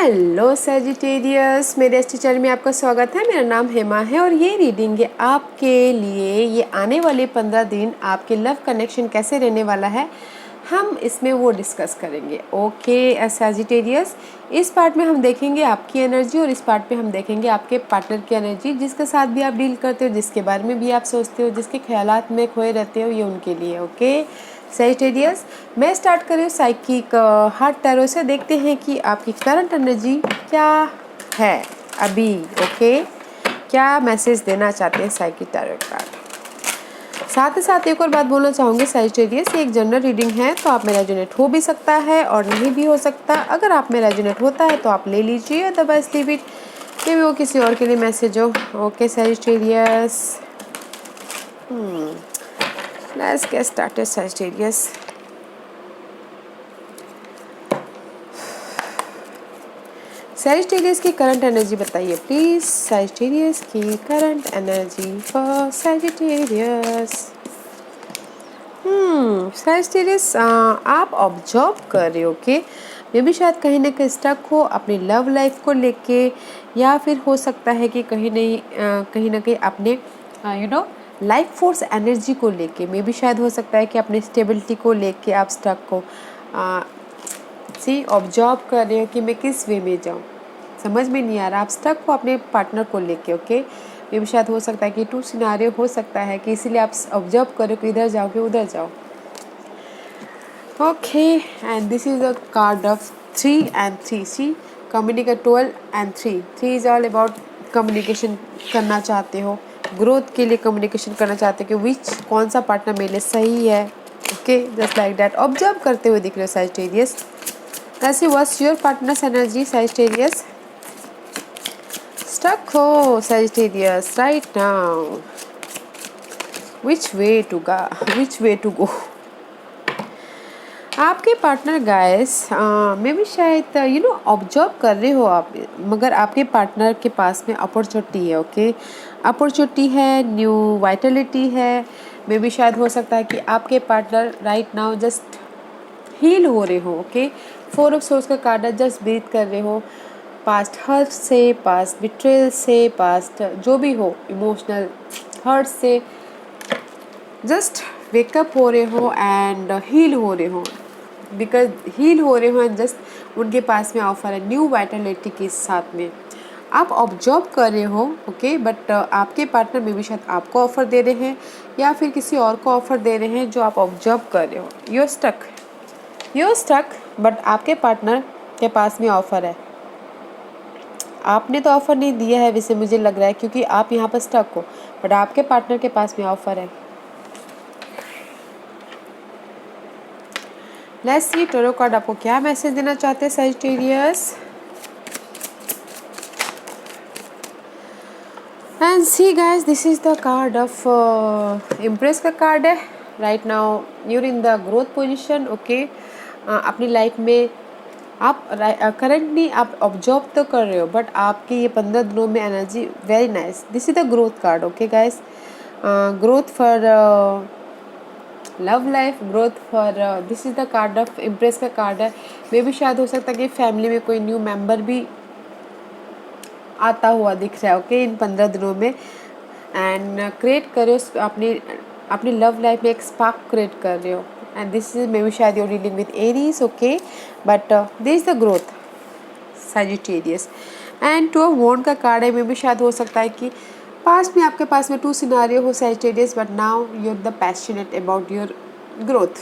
Hello Sagittarius, मेरे Estee channel में आपका स्वागत है। मेरा नाम हेमा है और ये रीडिंग है आपके लिए। ये आने वाले 15 दिन आपके लव कनेक्शन कैसे रहने वाला है, हम इसमें वो डिस्कस करेंगे। ओके सैजिटेरियस, इस पार्ट में हम देखेंगे आपकी एनर्जी और इस पार्ट में हम देखेंगे आपके पार्टनर की एनर्जी। जिसके साथ भी आप डील करते हो, जिसके बारे में भी आप सोचते हो, जिसके ख्यालात में खोए रहते हो, ये उनके लिए। ओके सैजिटेरियस, मैं स्टार्ट कर रही हूँ साइकिक हार्ट टैरो से। देखते हैं कि आपकी करंट एनर्जी क्या है अभी। ओके, क्या मैसेज देना चाहते हैं साइकिक टैरो कार्ड। साथ ही साथ एक और बात बोलना चाहूँगी सैजिटेरियस, ये एक जनरल रीडिंग है, तो आप में रेजोनेट हो भी सकता है और नहीं भी हो सकता। अगर आप में रेजोनेट होता है तो आप ले लीजिए, अदरवाइज लीव इट, मे भी वो किसी और के लिए मैसेज हो। Okay Sagittarius, let's get started Sagittarius. Sagittarius की करंट एनर्जी बताइए प्लीज। Sagittarius की current energy for Sagittarius। Sagittarius, आप ऑब्जर्व कर रहे हो कि मे भी शायद कहीं ना कहीं स्टक हो अपनी लव लाइफ को लेके, या फिर हो सकता है कि कहीं ना कहीं अपने लाइफ फोर्स एनर्जी को लेके, मे भी शायद हो सकता है कि अपनी स्टेबिलिटी को लेके आप स्टक हो। ऑब्जर्व कर रहे हो कि मैं किस वे में जाऊँ, समझ में नहीं आ रहा, आप स्टक हो अपने पार्टनर को लेके। ओके, मे भी शायद हो सकता है कि 2 सिनारियो हो सकता है कि इसीलिए आप ऑब्जर्व करो कि इधर जाओ कि उधर जाओ। Okay, and this is the card of 3 and 3। See communicate 12 and 3 is all about communication करना चाहते हो, ग्रोथ के लिए कम्युनिकेशन करना चाहते हो कि कौन सा पार्टनर मेरे लिए सही है। Okay, just like that observe करते हुए दिख रहे हो सैजिटेरियस। ऐसे what's your partner's energy Sagittarius. Stuck हो Sagittarius right now, which way to go. आपके पार्टनर गाइस में भी शायद ऑब्जर्व कर रहे हो आप, मगर आपके पार्टनर के पास में अपॉर्चुनिटी है। ओके, अपॉर्चुनिटी है, न्यू वाइटलिटी है। में भी शायद हो सकता है कि आपके partner right now just heal हो रहे हो। ओके, 4 ऑफ सोर्स का कार्ड है, जस्ट ब्रीथ कर रहे हो पास्ट हर्ट से, पास्ट बिट्रेल से, पास्ट जो भी हो इमोशनल हर्ट से, जस्ट वेकअप हो रहे हो एंड हील हो रहे हो। बिकॉज हील हो रहे हो एंड जस्ट उनके पास में ऑफर है न्यू वाइटलिटी के साथ में। आप ऑब्जर्व कर रहे हो। ओके, बट आपके पार्टनर में भी शायद आपको ऑफर दे रहे हैं या फिर किसी और को ऑफर दे रहे हैं जो आप ऑब्जर्व कर रहे हो। यू स्टक, बट आपके पार्टनर के पास में ऑफर है। आपने तो ऑफर नहीं दिया है वैसे मुझे लग रहा है, क्योंकि आप यहाँ पर स्टक हो, बट आपके पार्टनर के पास में ऑफर है। लेट्स सी टैरो कार्ड आपको क्या मैसेज देना चाहते हैं Sagittarius. And see guys, this is the card of impress का कार्ड है। Right now you're in the growth position. Okay, अपनी लाइफ में आप करंटली आप ऑब्जर्व तो कर रहे हो, बट आपके ये 15 दिनों में energy very nice. This is the growth card. Okay guys, growth for love life, growth for this is the card of impress का कार्ड है। मे भी शायद हो सकता है कि फैमिली में कोई न्यू मेंबर भी आता हुआ दिख रहा है। ओके, इन 15 दिनों में एंड क्रिएट कर रहे हो अपनी लव लाइफ में एक स्पार्क क्रिएट कर रहे हो। And this is maybe शायद your dealing with Aries. Okay, but this is the growth Sagittarius. And 2 of wand का कार्ड है। मे भी शायद हो सकता है कि पास में आपके पास में 2 सिनारियो हो Sagittarius, but now you are the passionate about your growth,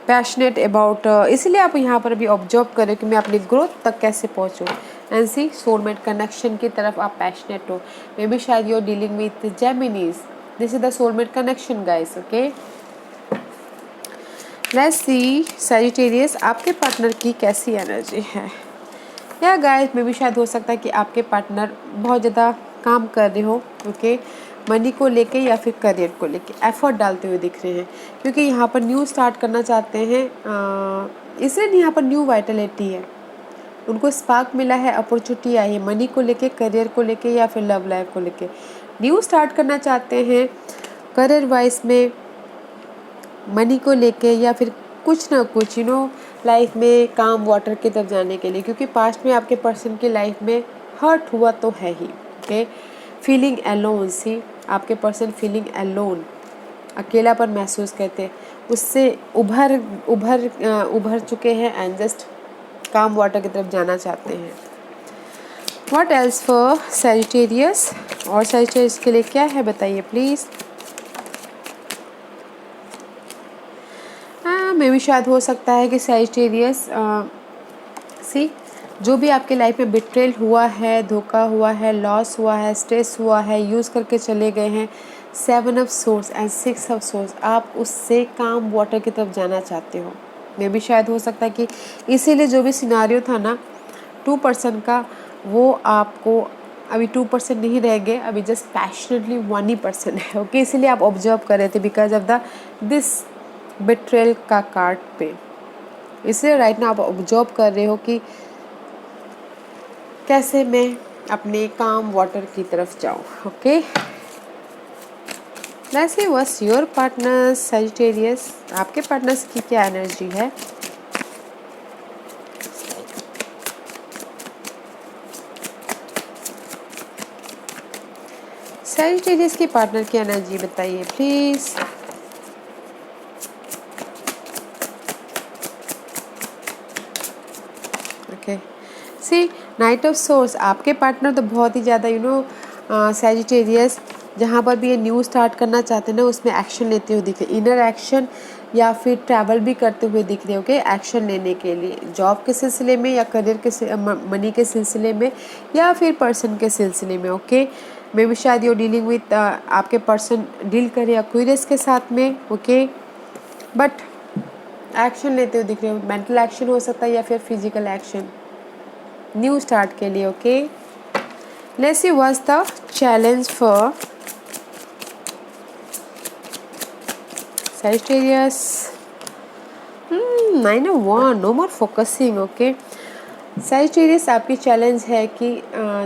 passionate about, इसलिए आप यहाँ पर अभी ऑब्जर्व करें कि मैं अपनी ग्रोथ तक कैसे पहुँचूँ। एंड सी सोलमेट कनेक्शन की तरफ आप पैशनेट हो। मे बी शायद you are dealing with Geminis. This is the soulmate connection guys. Okay, let's see Sagittarius, आपके पार्टनर की कैसी एनर्जी है। या गाइस, में भी शायद हो सकता है कि आपके पार्टनर बहुत ज़्यादा काम कर रहे हो। ओके, मनी को लेके या फिर करियर को लेके एफर्ट डालते हुए दिख रहे हैं, क्योंकि यहाँ पर न्यू स्टार्ट करना चाहते हैं। इसलिए यहाँ पर न्यू वाइटलिटी है, उनको स्पार्क मिला है, अपॉर्चुनिटी आई है मनी को लेके, करियर को लेके या फिर लव लाइफ को लेके। न्यू स्टार्ट करना चाहते हैं करियर वाइज में, मनी को लेके या फिर कुछ ना कुछ लाइफ में काम वाटर की तरफ जाने के लिए, क्योंकि पास्ट में आपके पर्सन की लाइफ में हर्ट हुआ तो है ही। ओके, फीलिंग अलोन, सी आपके पर्सन फीलिंग अलोन, अकेलापन महसूस करते हैं, उससे उभर चुके हैं एंड जस्ट काम वाटर की तरफ जाना चाहते हैं। व्हाट एल्स फॉर सैजिटेरियस, और सैजिटेरियस के लिए क्या है बताइए प्लीज़। मे भी शायद हो सकता है कि सैजिटेरियस सी जो भी आपके लाइफ में बिट्रेल हुआ है, धोखा हुआ है, लॉस हुआ है, स्ट्रेस हुआ है, यूज़ करके चले गए हैं, 7 of source and 6 of source, आप उससे काम वाटर की तरफ जाना चाहते हो। मे भी शायद हो सकता है कि इसीलिए जो भी सिनारियो था ना 2% का, वो आपको अभी 2% नहीं रह गए, अभी जस्ट पैशनेटली 1% है। ओके, इसीलिए आप ऑब्जर्व कर रहे थे because of the this betrayal का कार्ड पे, इसलिए राइट ना आप ऑब्जर्व कर रहे हो कि कैसे मैं अपने काम वाटर की तरफ जाऊँ। Okay, let's see what's your partners Sagittarius, आपके पार्टनर्स की क्या एनर्जी है। सैजिटेरियस की पार्टनर की एनर्जी बताइए please. Okay, see knight of swords, आपके पार्टनर तो बहुत ही ज़्यादा सैजिटेरियस जहाँ पर भी ये न्यू स्टार्ट करना चाहते हैं ना, उसमें एक्शन लेते हुए दिख रहे, इनर एक्शन या फिर ट्रैवल भी करते हुए दिख रहे। ओके, एक्शन लेने के लिए जॉब के सिलसिले में या करियर के मनी के सिलसिले में या फिर पर्सन के सिलसिले में। ओके, मे भी शायद यू डीलिंग विथ आपके पर्सन डील करे एक्वेरियस के साथ में। ओके, बट एक्शन लेते हुए दिख रहे हो, मेंटल एक्शन हो सकता है या फिर फिजिकल एक्शन न्यू स्टार्ट के लिए। Okay, let's see what's the challenge for Sagittarius. 9 of Wands, no more focusing. Okay, Sagittarius आपकी चैलेंज है कि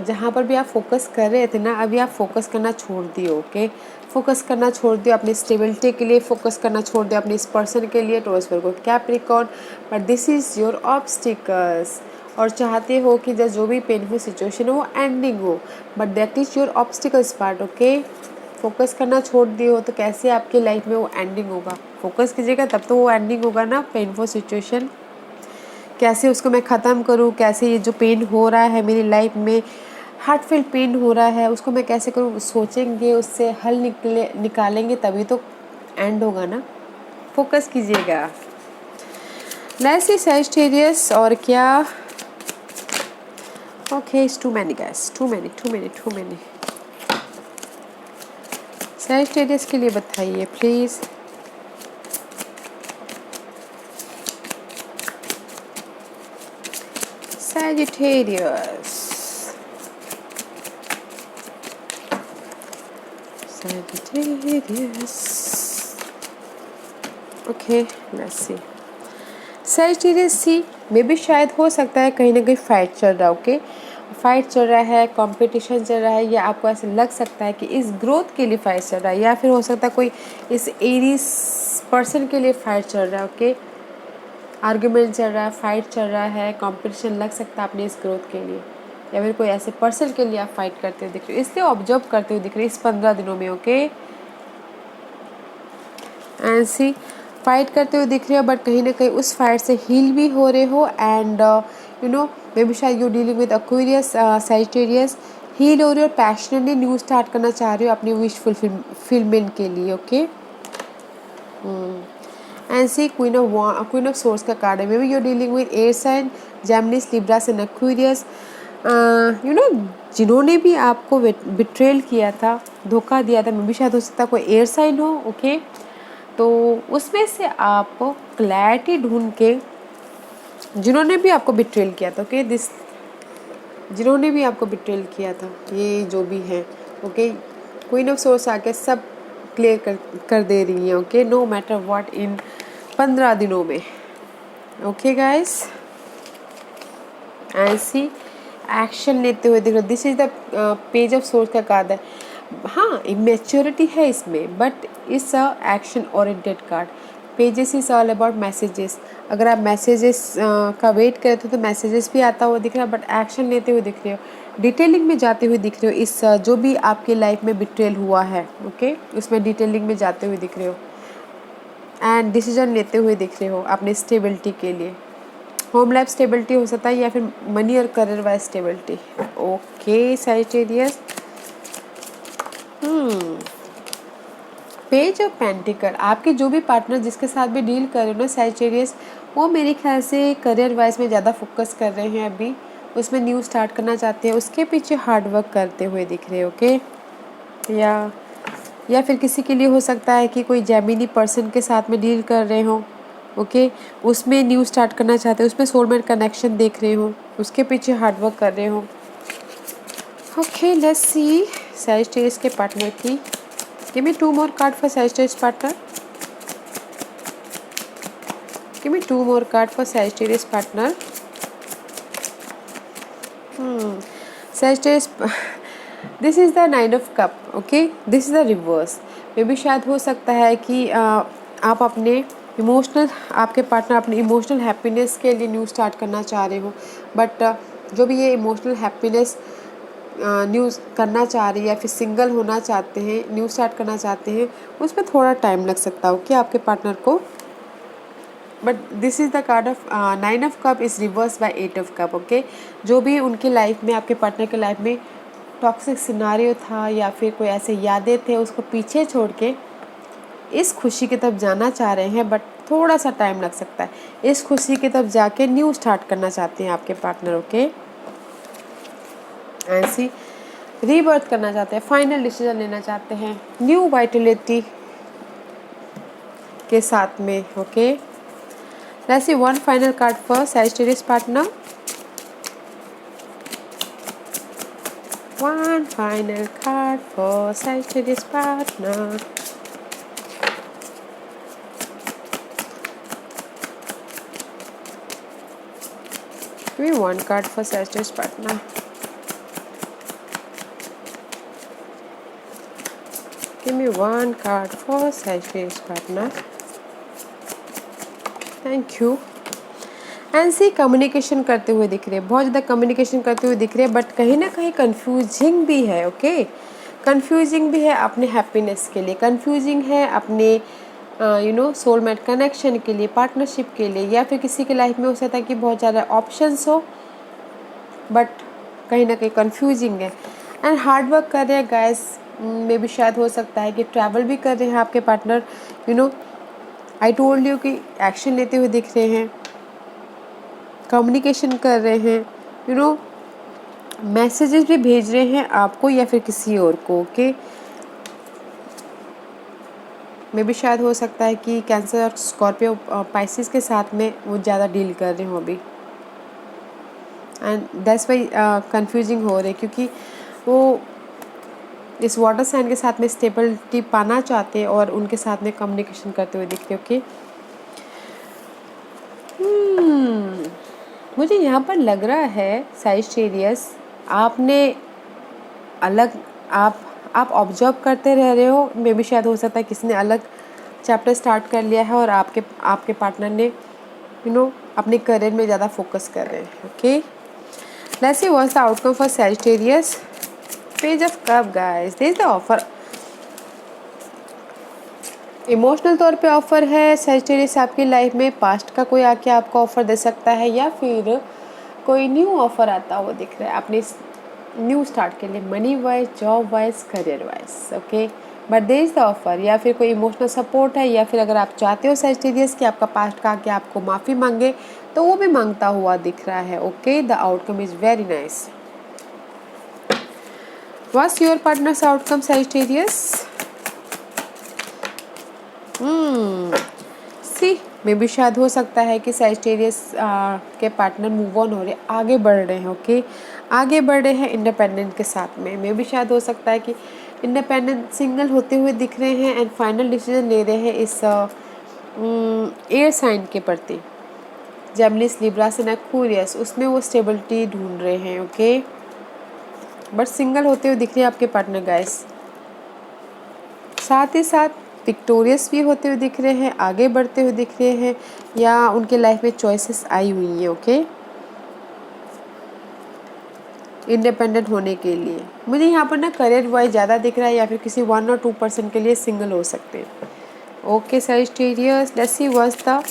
जहाँ पर भी आप फोकस कर रहे थे ना, अभी आप फोकस करना छोड़ दियो। ओके, फोकस करना छोड़ दियो, अपनी स्टेबिलिटी के लिए फोकस करना छोड़ दियो, अपने इस पर्सन के लिए Taurus Virgo Capricorn, but this is your obstacles, और चाहते हो कि जो भी पेनफुल सिचुएशन हो वो एंडिंग हो, but that is your obstacles part. Okay, focus करना छोड़ दिए हो तो कैसे आपकी लाइफ में वो एंडिंग होगा। फोकस कीजिएगा तब तो वो एंडिंग होगा ना। पेनफुल सिचुएशन कैसे उसको मैं ख़त्म करूँ, कैसे ये जो पेन हो रहा है मेरी लाइफ में, हार्टफुल पेन हो रहा है, उसको मैं कैसे करूँ, सोचेंगे, उससे हल निकालेंगे तभी तो एंड होगा ना। फोकस कीजिएगा। लेट्स सी सैजिटेरियस, और क्या। Okay, it's too many guys, too many. Sagittarius के लिए बताइए please. Sagittarius. Okay, let's see Sagittarius see, maybe शायद हो सकता है कहीं ना कहीं फाइट चल रहा है। ओके, फाइट चल रहा है, कंपटीशन चल रहा है, या आपको ऐसे लग सकता है कि इस ग्रोथ के लिए फाइट चल रहा है, या फिर हो सकता है कोई इस एरीज पर्सन के लिए फाइट चल रहा है। ओके, आर्ग्यूमेंट चल रहा है, फाइट चल रहा है, कंपटीशन लग सकता है अपने इस ग्रोथ के लिए, या फिर कोई ऐसे पर्सन के लिए आप फाइट करते हुए दिख रहे हो, इसलिए ऑब्जर्व करते हुए दिख रहे हैं इस 15 दिनों में। ओके, एंड सी फाइट करते हुए दिख रहे हो, बट कहीं ना कहीं उस फाइट से हील भी हो रहे हो, and you know maybe शायद you dealing with Aquarius Sagittarius, heal हो रहे हो, पैशनेटली न्यू स्टार्ट करना चाह रहे हो अपनी विश फुलफिलमेंट के लिए। Okay, and see queen of swords का कार्ड है। Maybe you dealing with air sign, Geminis, Libras and Aquarius. You know जिन्होंने भी आपको बिट्रेल किया था, धोखा दिया था, मे बी शायद हो सकता है कोई एयर साइन हो। ओके, तो उसमें से आप क्लैरिटी ढूंढ के, जिन्होंने भी आपको बिट्रेल किया था, ओके दिस जिन्होंने भी आपको बिट्रेल किया था, ये जो भी है, ओके क्वीन ऑफ सोर्स आके सब क्लियर कर दे रही है। ओके, नो मैटर व्हाट, इन 15 दिनों में। Okay guys, and see action लेते हुए देख रहे, this is the page of swords का कार्ड है। हाँ, इमेच्योरिटी है इसमें, but it's a action oriented card. Pages is all about messages. अगर आप मैसेजेस का वेट कर रहे थे तो मैसेजेस भी आता हुआ दिख रहा है, बट एक्शन लेते हुए दिख रहे हो, डिटेलिंग में जाते हुए दिख रहे हो इस जो भी आपके लाइफ में बिट्रेल हुआ है, ओके, उसमें डिटेलिंग में जाते हुए दिख रहे हो एंड डिसीजन लेते हुए दिख रहे हो अपने स्टेबिलिटी के लिए। होम लाइफ स्टेबिलिटी हो सकता है या फिर मनी और career wise stability. Okay Sagittarius, page of pentacle, आपके जो भी पार्टनर जिसके साथ भी डील कर रहे हो ना सैजिटेरियस, वो मेरे ख्याल से करियर वाइज में ज़्यादा फोकस कर रहे हैं अभी, उसमें न्यू स्टार्ट करना चाहते हैं, उसके पीछे हार्ड वर्क करते हुए दिख रहे हैं। ओके, या फिर किसी के लिए हो सकता है कि कोई जेमिनी पर्सन के साथ में डील कर रहे हो, ओके, उसमें न्यू स्टार्ट करना चाहते हो, उसमें सोलमेट कनेक्शन देख रहे हो, उसके पीछे हार्ड वर्क कर रहे हो। ओके, लेट्स सी सैजिटेरियस के पार्टनर की। Give me 2 more card for Sagittarius partner. Give me 2 more card for Sagittarius partner. Sagittarius, this is the 9 of cup, okay, this is the reverse. Maybe शायद हो सकता है कि आप अपने emotional, आपके पार्टनर अपने इमोशनल हैप्पीनेस के लिए न्यू स्टार्ट करना चाह रहे हो, बट जो भी ये इमोशनल हैप्पीनेस न्यू करना चाह रही है या फिर सिंगल होना चाहते हैं, न्यू स्टार्ट करना चाहते हैं, उसमें थोड़ा टाइम लग सकता है, ओके, आपके पार्टनर को। But this is the card of 9 of cup is reverse by 8 of cup, okay. जो भी उनकी लाइफ में, आपके पार्टनर के लाइफ में टॉक्सिक सिनारियो था या फिर कोई ऐसे यादें थे, उसको पीछे छोड़ के इस खुशी की तरफ जाना चाह रहे हैं, बट थोड़ा सा टाइम लग सकता है। इस खुशी की तरफ जाके न्यू स्टार्ट करना चाहते हैं आपके पार्टनर, ओके, ऐसी रीबर्थ करना चाहते हैं, फाइनल डिसीजन लेना चाहते हैं न्यू वाइटलिटी के साथ में, okay. Let's C one final card for Sagittarius partner. One final card for Sagittarius partner. Give me one card for Sagittarius partner. Give me one card for Sagittarius partner. Thank you. And see communication करते हुए दिख रहे हैं, बहुत ज़्यादा communication करते हुए दिख रहे हैं, बट कहीं ना कहीं कंफ्यूजिंग भी है, ओके, कंफ्यूजिंग भी है अपने हैप्पीनेस के लिए, कंफ्यूजिंग है अपने सोलमेट कनेक्शन के लिए, पार्टनरशिप के लिए, या फिर किसी के लाइफ में हो सकता है कि बहुत ज़्यादा ऑप्शंस हो, बट कहीं ना कहीं कंफ्यूजिंग है एंड हार्ड वर्क कर रहे हैं गाइस। मे भी शायद हो सकता है कि ट्रैवल भी कर रहे हैं आपके पार्टनर, आई टोल्ड यू कि एक्शन लेते हुए दिख रहे हैं, कम्युनिकेशन कर रहे हैं, मैसेजेस भी भेज रहे हैं आपको या फिर किसी और को, ओके। मे भी शायद हो सकता है कि कैंसर और स्कॉर्पियो पाइसिस के साथ में वो ज़्यादा डील कर रहे हो अभी, एंड दैट्स वाई कंफ्यूजिंग हो रहे, क्योंकि वो इस वाटर साइन के साथ में स्टेबिलिटी पाना चाहते हैं और उनके साथ में कम्युनिकेशन करते हुए दिख रहे, ओके। मुझे यहाँ पर लग रहा है सैजिटेरियस, आपने अलग, आप ऑब्जर्व करते रह रहे हो, मे भी शायद हो सकता है किसी ने अलग चैप्टर स्टार्ट कर लिया है और आपके पार्टनर ने अपने करियर में ज़्यादा फोकस कर रहे हैं, okay. Let's see what's the outcome for Sagittarius. Page of cup guys, this is the offer, emotional तौर पे ऑफ़र है सैजिटेरियस आपकी लाइफ में, पास्ट का कोई आके आपको ऑफ़र दे सकता है या फिर कोई न्यू ऑफ़र आता हुआ दिख रहा है अपने न्यू स्टार्ट के लिए, money wise, job wise, career wise, okay. But there is the offer, या फिर कोई इमोशनल सपोर्ट है, या फिर अगर आप चाहते हो सैजिटेरियस कि आपका पास्ट का आके आपको माफ़ी मांगे तो वो भी मांगता हुआ दिख रहा है, okay. The outcome is very nice. What's your partner's outcome Sagittarius? See maybe शायद हो सकता है कि सैजिटेरियस के पार्टनर मूव ऑन हो रहे, आगे बढ़ रहे हैं, ओके, आगे बढ़ रहे हैं इंडिपेंडेंट के साथ में। मे भी शायद हो सकता है कि इंडिपेंडेंट सिंगल होते हुए दिख रहे हैं एंड फाइनल डिसीजन ले रहे हैं इस एयर साइन के प्रति, जेमिनिस, लिब्रा एंड एक्वेरियस, उसमें वो स्टेबिलिटी ढूंढ रहे हैं, ओके। बट सिंगल होते हुए दिख रहे हैं आपके पार्टनर गाइस। साथ ही साथ विक्टोरियस भी होते हुए दिख रहे हैं, आगे बढ़ते हुए दिख रहे हैं, या उनके लाइफ में चॉइसेस आई हुई हैं। ओके, इंडिपेंडेंट होने के लिए मुझे यहाँ पर ना करियर वाइज ज़्यादा दिख रहा है, या फिर किसी 1 और 2% के लिए सिंगल हो सकते हैं। Okay Sagittarius, let's see what's the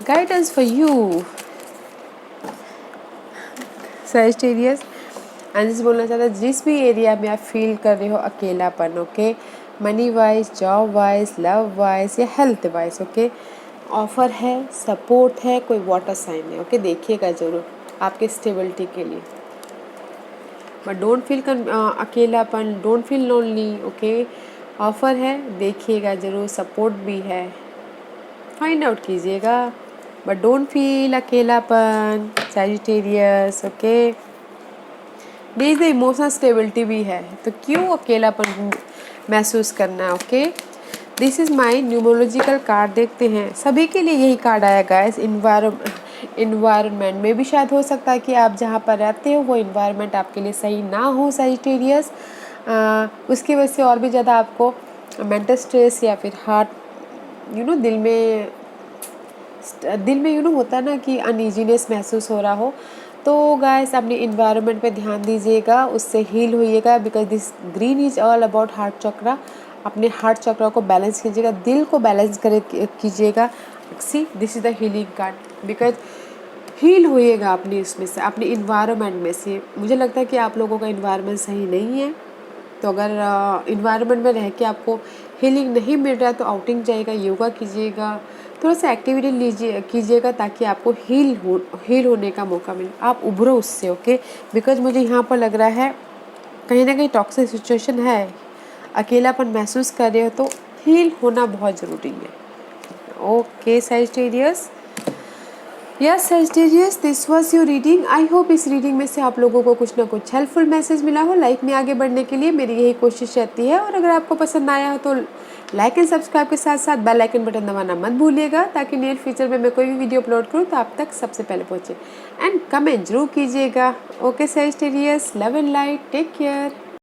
guidance for you Sagittarius. And बोलना चाहता है जिस भी एरिया में आप फील कर रहे हो अकेलापन, okay, money wise, job wise, love wise या हेल्थ वाइज, ओके, ऑफर है, सपोर्ट है, कोई वाटर साइन है, ओके, देखिएगा ज़रूर आपके स्टेबिलिटी के लिए। बट डोंट फील अकेलापन, don't feel lonely, okay, offer है, देखिएगा ज़रूर, सपोर्ट भी है, फाइंड आउट कीजिएगा, बट डोंट फील अकेलापन Sagittarius. Okay, there is the emotional stability भी है, तो क्यों अकेलापन महसूस करना है। ओके, this is my numerological card, देखते हैं सभी के लिए यही कार्ड आया गाइस। इन्वायरमेंट में भी शायद हो सकता है कि आप जहाँ पर रहते हो वो इन्वायरमेंट आपके लिए सही ना हो सजिटेरियस, उसकी वजह से और भी ज़्यादा आपको मेंटल स्ट्रेस या फिर हार्ट दिल में होता है ना कि अनईजीनेस महसूस हो रहा हो, तो गाइस अपने इन्वायरमेंट पे ध्यान दीजिएगा, उससे हील होइएगा, because this green is all about heart chakra. अपने हार्ट चक्रा को बैलेंस कीजिएगा, दिल को बैलेंस कीजिएगा। See this is the healing card, because heal होइएगा अपनी इसमें से, अपने इन्वायरमेंट में से। मुझे लगता है कि आप लोगों का इन्वायरमेंट सही नहीं है, तो अगर इन्वायरमेंट में रह के आपको हीलिंग नहीं मिल रहा है तो आउटिंग जाइएगा, योगा कीजिएगा, थोड़ा सा एक्टिविटी कीजिएगा, ताकि आपको हील होने का मौका मिले, आप उभरो उससे। ओके, बिकॉज मुझे यहाँ पर लग रहा है कहीं ना कहीं टॉक्सिक सिचुएशन है, अकेलापन महसूस कर रहे हो, तो हील होना बहुत ज़रूरी है। Okay Sagittarius, yes Sagittarius, this was your reading. I hope इस रीडिंग में से आप लोगों को कुछ ना कुछ हेल्पफुल मैसेज मिला हो। लाइफ में आगे बढ़ने के लिए मेरी यही कोशिश रहती है, और अगर आपको पसंद आया हो तो लाइक एंड सब्सक्राइब के साथ साथ बेल आइकन बटन दबाना मत भूलिएगा, ताकि नियर फ्यूचर में मैं कोई भी वीडियो अपलोड करूँ तो आप तक सबसे पहले पहुँचे। एंड कमेंट जरूर कीजिएगा। Okay Sagittarius, love and light, take care.